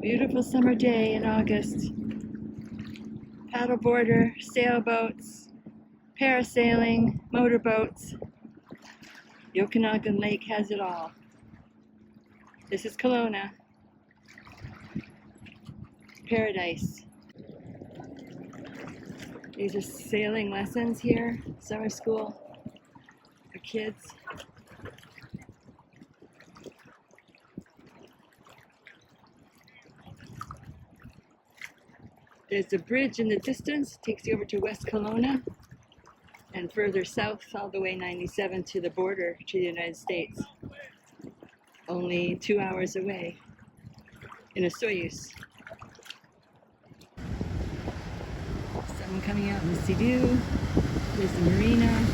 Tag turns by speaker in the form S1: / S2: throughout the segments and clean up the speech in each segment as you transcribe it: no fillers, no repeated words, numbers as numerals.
S1: Beautiful summer day in August. Paddleboarder, sailboats, parasailing, motorboats. The Okanagan Lake has it all. This is Kelowna. Paradise. These are sailing lessons here, summer school for kids. There's a bridge in the distance, takes you over to West Kelowna, and further south all the way 97 to the border to the United States. Only 2 hours away in a Soyuz. Sun coming out in the Sea-Doo. There's the MARINA.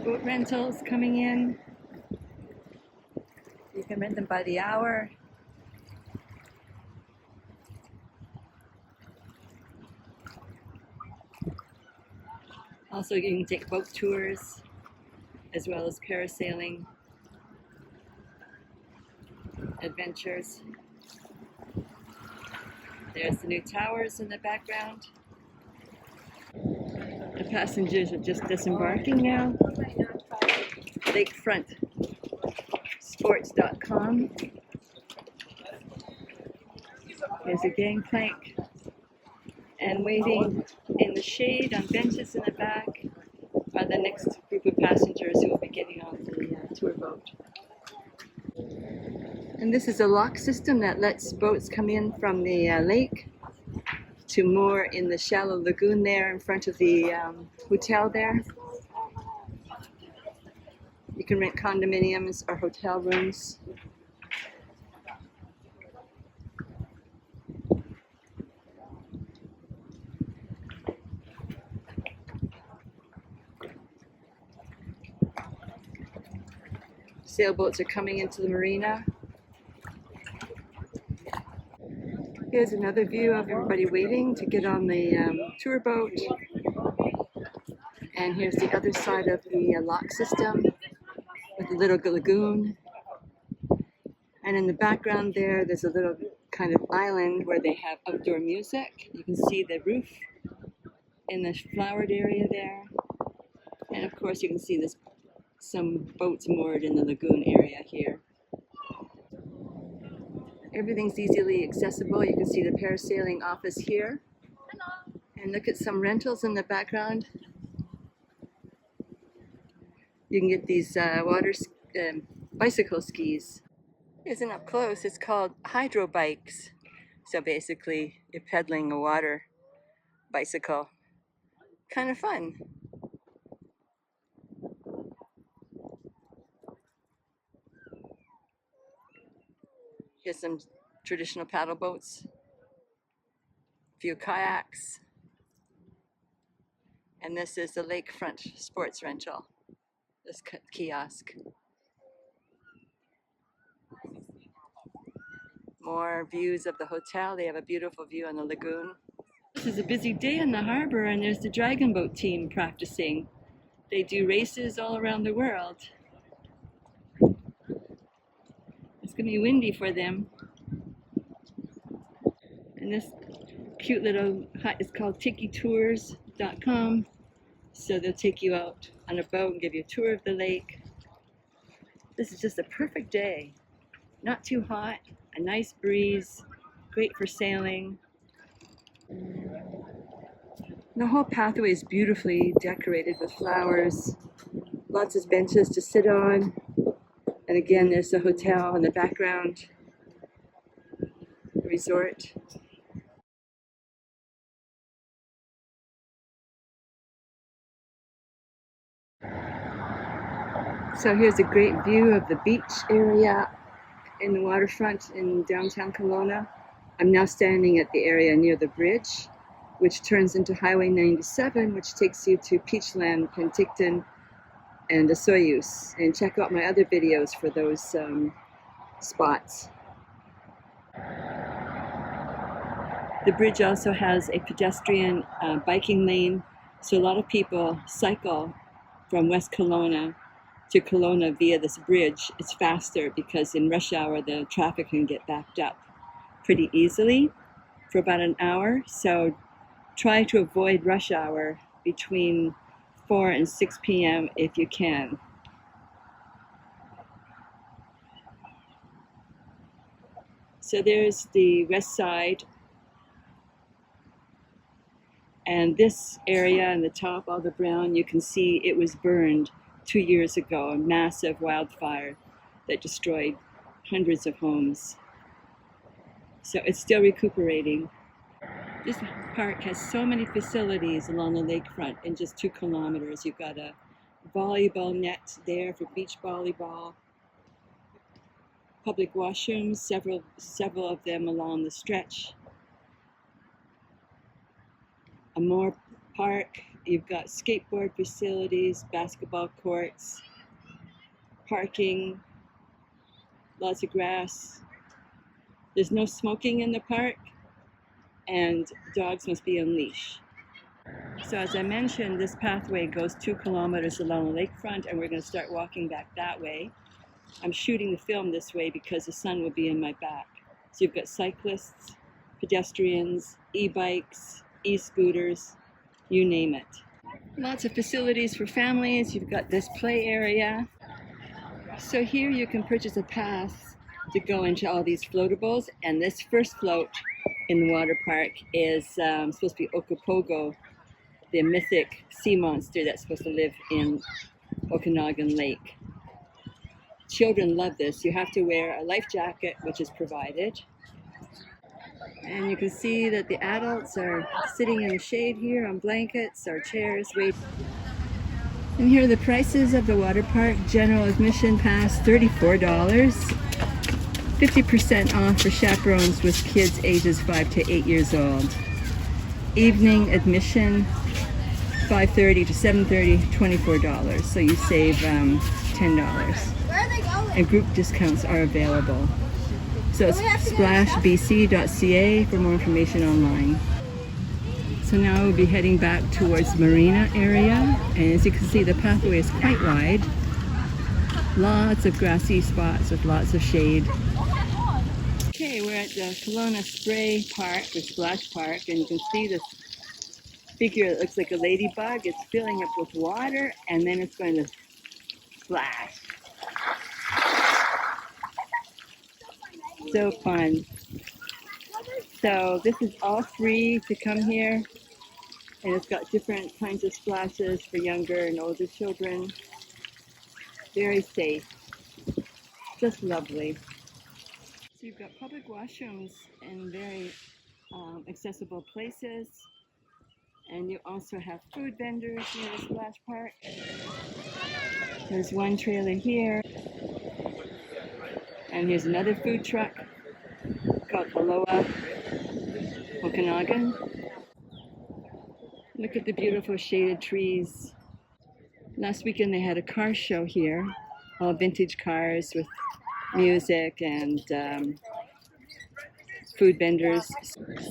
S1: Boat rentals coming in. You can rent them by the hour. Also, you can take boat tours as well as parasailing adventures. There's the new towers in the background. The passengers are just disembarking now. Lakefront sports.com. There's a gangplank, and waiting in the shade on benches in the back are the next group of passengers who will be getting on the tour boat. And this is a lock system that lets boats come in from the lake to moor in the shallow lagoon there in front of the hotel there. You can rent condominiums or hotel rooms. Sailboats are coming into the marina. Here's another view of everybody waiting to get on the tour boat. And here's the other side of the lock system with a little lagoon. And in the background there's a little kind of island where they have outdoor music. You can see the roof in the flowered area there. And of course you can see some boats moored in the lagoon area here. Everything's easily accessible. You can see the parasailing office here. And look at some rentals in the background. You can get these bicycle skis. Isn't up close. It's called hydro bikes. So basically, you're pedaling a water bicycle. Kind of fun. Here's some traditional paddle boats, a few kayaks, and this is the Lakefront sports rental, this kiosk. More views of the hotel. They have a beautiful view on the lagoon. This is a busy day in the harbor, and there's the dragon boat team practicing. They do races all around the world. It's going to be windy for them. And this cute little hut is called tikitours.com. So they'll take you out on a boat and give you a tour of the lake. This is just a perfect day. Not too hot, a nice breeze, great for sailing. The whole pathway is beautifully decorated with flowers. Lots of benches to sit on. And again, there's the hotel in the background, the resort. So here's a great view of the beach area in the waterfront in downtown Kelowna. I'm now standing at the area near the bridge, which turns into Highway 97, which takes you to Peachland, Penticton, and the Soyuz. And check out my other videos for those spots. The bridge also has a pedestrian biking lane, so a lot of people cycle from West Kelowna to Kelowna via this bridge. It's faster because in rush hour the traffic can get backed up pretty easily for about an hour, so try to avoid rush hour between 4 and 6 p.m. if you can. So there's the west side. And this area on the top, all the brown, you can see it was burned 2 years ago, a massive wildfire that destroyed hundreds of homes. So it's still recuperating. This park has so many facilities along the lakefront in just 2 kilometers. You've got a volleyball net there for beach volleyball, public washrooms, several of them along the stretch. A more park, you've got skateboard facilities, basketball courts, parking, lots of grass. There's no smoking in the park, and dogs must be on leash. So as I mentioned, this pathway goes 2 kilometers along the lakefront, and we're going to start walking back that way. I'm shooting the film this way because the sun will be in my back. So you've got cyclists, pedestrians, e-bikes, e-scooters, you name it. Lots of facilities for families. You've got this play area. So here you can purchase a pass to go into all these floatables, and this first float in the water park is supposed to be Okapogo, the mythic sea monster that's supposed to live in Okanagan Lake. Children love this. You have to wear a life jacket, which is provided. And you can see that the adults are sitting in the shade here on blankets or chairs waiting. And here are the prices of the water park. General admission pass, $34. 50% off for chaperones with kids ages 5 to 8 years old. Evening admission, 5:30 to 7:30, $24. So you save $10. And group discounts are available. So it's splashbc.ca for more information online. So now we'll be heading back towards MARINA area, and as you can see the pathway is quite wide. Lots of grassy spots with lots of shade. Okay, we're at the Kelowna Spray Park, or Splash Park, and you can see this figure that looks like a ladybug. It's filling up with water and then it's going to splash. So fun. So this is all free to come here, and it's got different kinds of splashes for younger and older children. Very safe. Just lovely. So you've got public washrooms in very accessible places, and you also have food vendors near the splash park. There's one trailer here. And here's another food truck called Aloha Okanagan. Look at the beautiful shaded trees. Last weekend they had a car show here, all vintage cars with music and food vendors.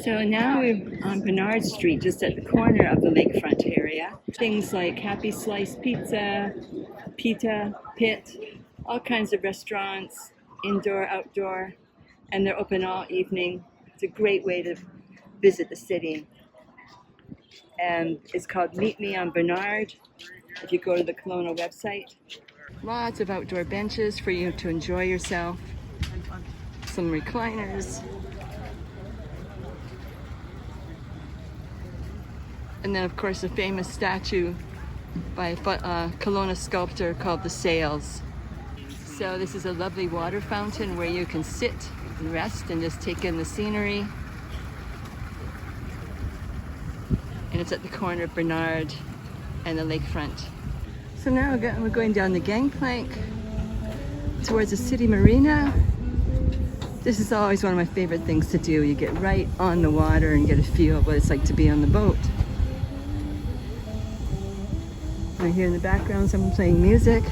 S1: So now we're on Bernard Street, just at the corner of the lakefront area. Things like Happy Slice Pizza, Pita, Pit, all kinds of restaurants, indoor, outdoor, and they're open all evening. It's a great way to visit the city. And it's called Meet Me on Bernard if you go to the Kelowna website. Lots of outdoor benches for you to enjoy yourself. Some recliners. And then of course a famous statue by a Kelowna sculptor called the Sails. So this is a lovely water fountain where you can sit and rest and just take in the scenery. And it's at the corner of Bernard and the lakefront. So now we're going down the gangplank towards the city marina. This is always one of my favorite things to do. You get right on the water and get a feel of what it's like to be on the boat. Right here in the background, someone playing music.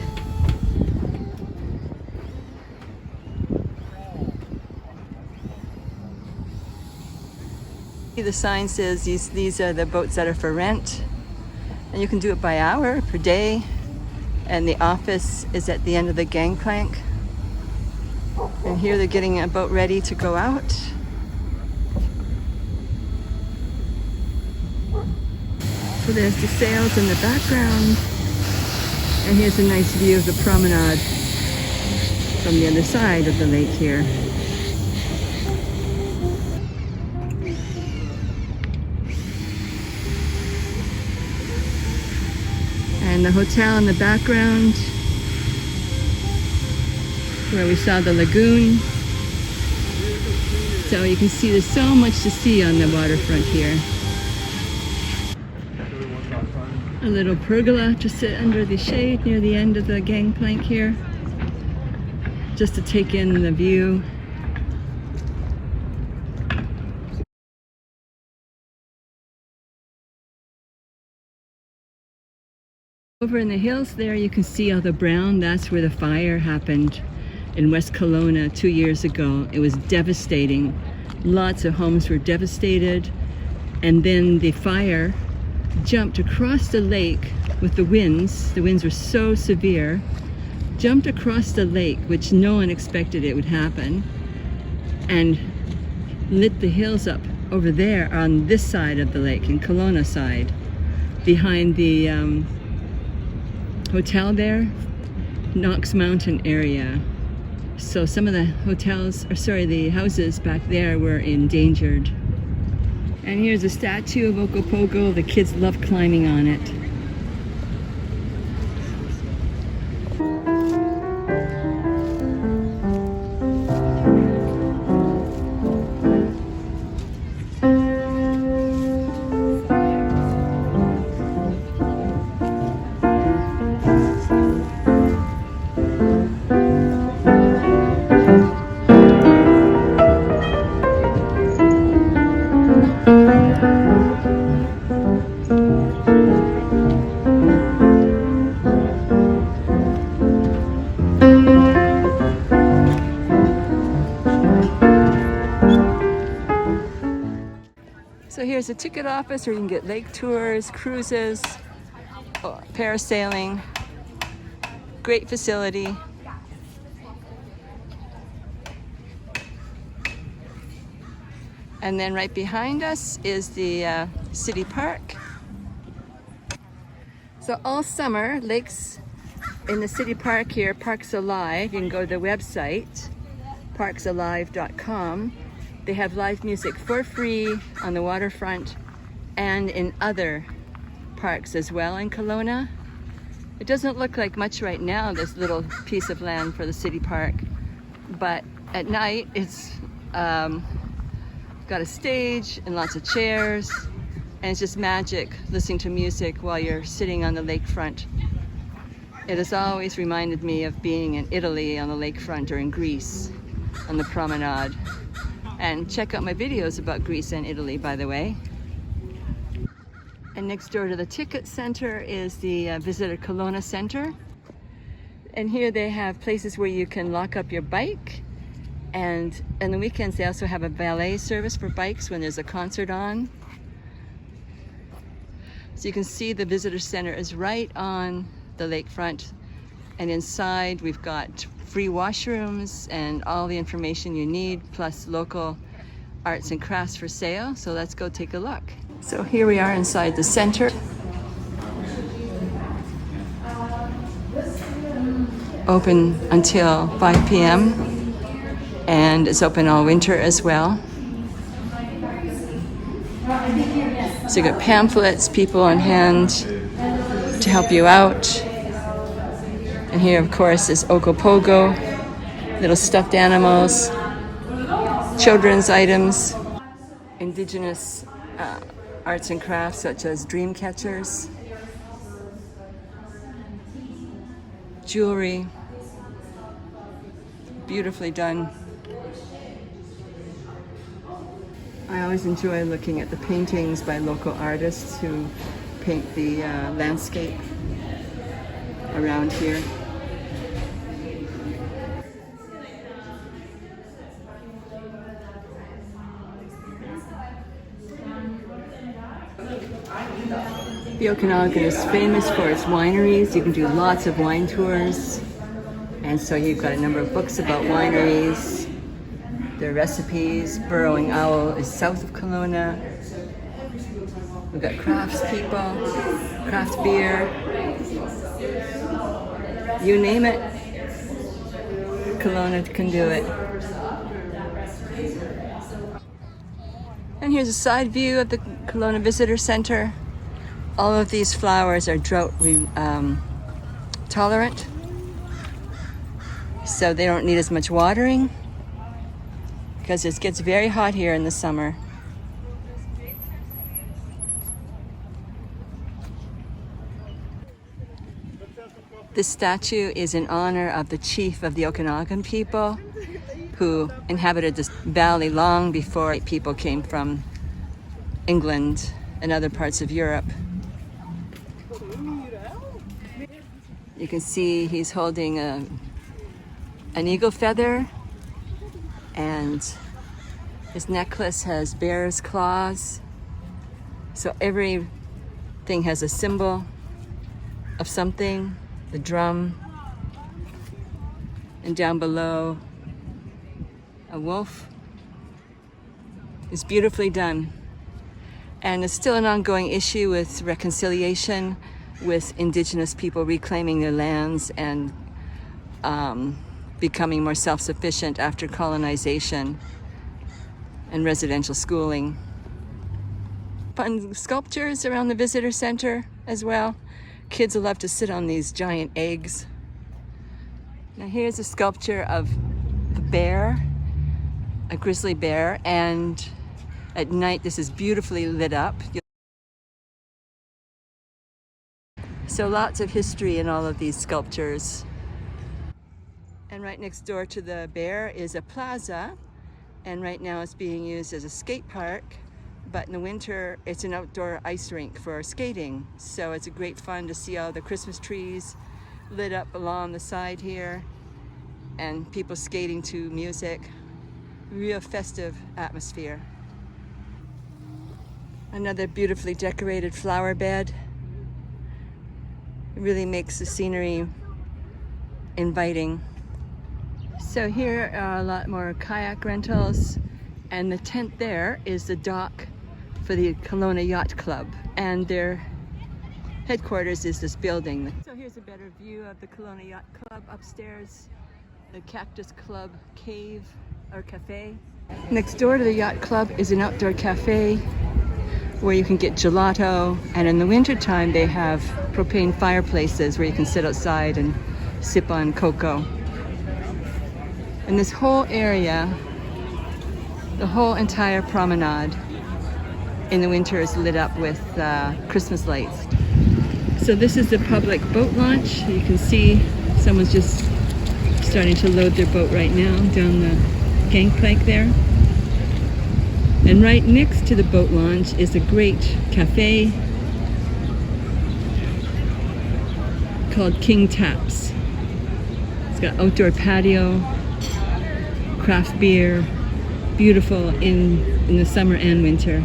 S1: The sign says these are the boats that are for rent, and you can do it by hour, per day, and the office is at the end of the gangplank. And here they're getting a boat ready to go out. So there's the sails in the background, and here's a nice view of the promenade from the other side of the lake here. And the hotel in the background, where we saw the lagoon. So you can see there's so much to see on the waterfront here. A little pergola to sit under the shade near the end of the gangplank here, just to take in the view. Over in the hills there you can see all the brown. That's where the fire happened in West Kelowna 2 years ago. It was devastating. Lots of homes were devastated, and then the fire jumped across the lake with the winds. The winds were so severe, jumped across the lake, which no one expected it would happen, and lit the hills up over there on this side of the lake, in Kelowna side, behind the hotel there, Knox Mountain area. So some of the the houses back there were endangered. And here's a statue of Okopogo. The kids love climbing on it. So here's a ticket office where you can get lake tours, cruises, parasailing. Great facility. And then right behind us is the city park. So all summer, lakes in the city park here, Parks Alive. You can go to the website, parksalive.com. They have live music for free on the waterfront and in other parks as well in Kelowna. It doesn't look like much right now, this little piece of land for the city park, but at night it's got a stage and lots of chairs, and it's just magic listening to music while you're sitting on the lakefront. It has always reminded me of being in Italy on the lakefront, or in Greece on the promenade. And check out my videos about Greece and Italy, by the way. And next door to the ticket center is the Visitor Kelowna Center. And here they have places where you can lock up your bike. And on the weekends, they also have a valet service for bikes when there's a concert on. So you can see the Visitor Center is right on the lakefront. And inside, we've got free washrooms and all the information you need, plus local arts and crafts for sale. So let's go take a look. So here we are inside the center. Open until 5 p.m. and it's open all winter as well. So you got pamphlets, people on hand to help you out. And here, of course, is Okopogo, little stuffed animals, children's items, indigenous arts and crafts such as dream catchers, jewelry, beautifully done. I always enjoy looking at the paintings by local artists who paint the landscape around here. The Okanagan is famous for its wineries. You can do lots of wine tours. And so you've got a number of books about wineries, their recipes. Burrowing Owl is south of Kelowna. We've got craftspeople, craft beer, you name it, Kelowna can do it. And here's a side view of the Kelowna Visitor Center. All of these flowers are drought tolerant, so they don't need as much watering because it gets very hot here in the summer. This statue is in honor of the chief of the Okanagan people who inhabited this valley long before people came from England and other parts of Europe. You can see he's holding an eagle feather, and his necklace has bear's claws. So everything has a symbol of something. The drum, and down below, a wolf. It's beautifully done. And it's still an ongoing issue with reconciliation with Indigenous people reclaiming their lands and becoming more self-sufficient after colonization and residential schooling. Fun sculptures around the visitor center as well. Kids will love to sit on these giant eggs. Now here's a sculpture of a bear, a grizzly bear, and at night this is beautifully lit up. So lots of history in all of these sculptures. And right next door to the bear is a plaza, and right now it's being used as a skate park. But in the winter, it's an outdoor ice rink for skating. So it's a great fun to see all the Christmas trees lit up along the side here and people skating to music. Real festive atmosphere. Another beautifully decorated flower bed. It really makes the scenery inviting. So here are a lot more kayak rentals, and the tent there is the dock for the Kelowna Yacht Club, and their headquarters is this building. So here's a better view of the Kelowna Yacht Club upstairs, the Cactus Club cave or cafe. Next door to the Yacht Club is an outdoor cafe where you can get gelato, and in the winter time they have propane fireplaces where you can sit outside and sip on cocoa. And this whole area, the whole entire promenade in the winter is lit up with Christmas lights. So this is the public boat launch. You can see someone's just starting to load their boat right now down the gangplank there. And right next to the boat launch is a great cafe called King Taps. It's got outdoor patio, craft beer, beautiful in the summer and winter.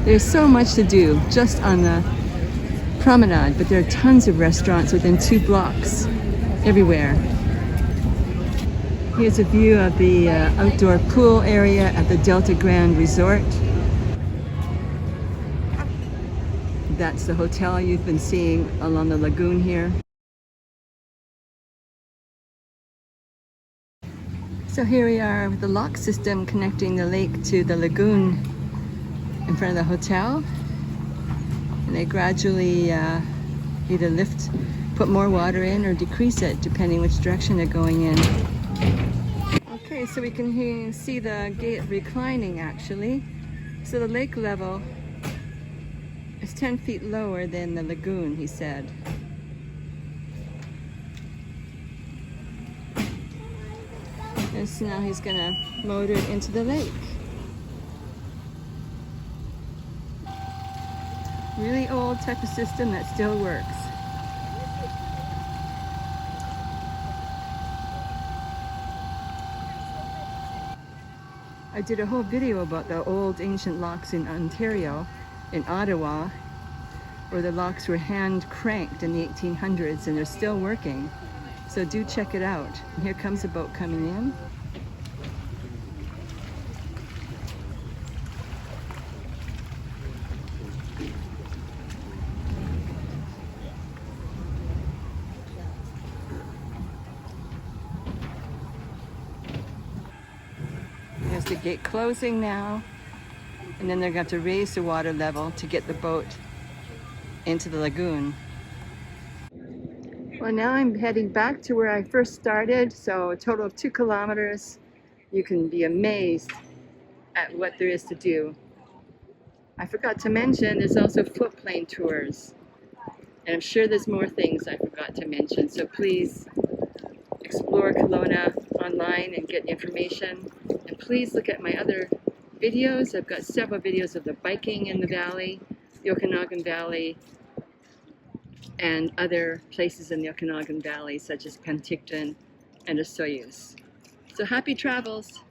S1: There's so much to do just on the promenade, but there are tons of restaurants within 2 blocks everywhere. Here's a view of the outdoor pool area at the Delta Grand Resort. That's the hotel you've been seeing along the lagoon here. So here we are with the lock system connecting the lake to the lagoon in front of the hotel. And they gradually either put more water in or decrease it depending which direction they're going in. Okay, so we can see the gate reclining actually. So the lake level is 10 feet lower than the lagoon, he said. And so now he's gonna motor it into the lake. Really old type of system that still works. I did a whole video about the old ancient locks in Ontario, in Ottawa, where the locks were hand cranked in the 1800s and they're still working. So do check it out. And here comes a boat coming in. There's the gate closing now, and then they're going to have to raise the water level to get the boat into the lagoon. Well, now I'm heading back to where I first started, so a total of 2 kilometers. You can be amazed at what there is to do. I forgot to mention there's also floatplane tours, and I'm sure there's more things I forgot to mention, so please explore Kelowna online and get information. And please look at my other videos. I've got several videos of the biking in the valley, the Okanagan Valley, and other places in the Okanagan Valley, such as Penticton and Osoyoos. So happy travels!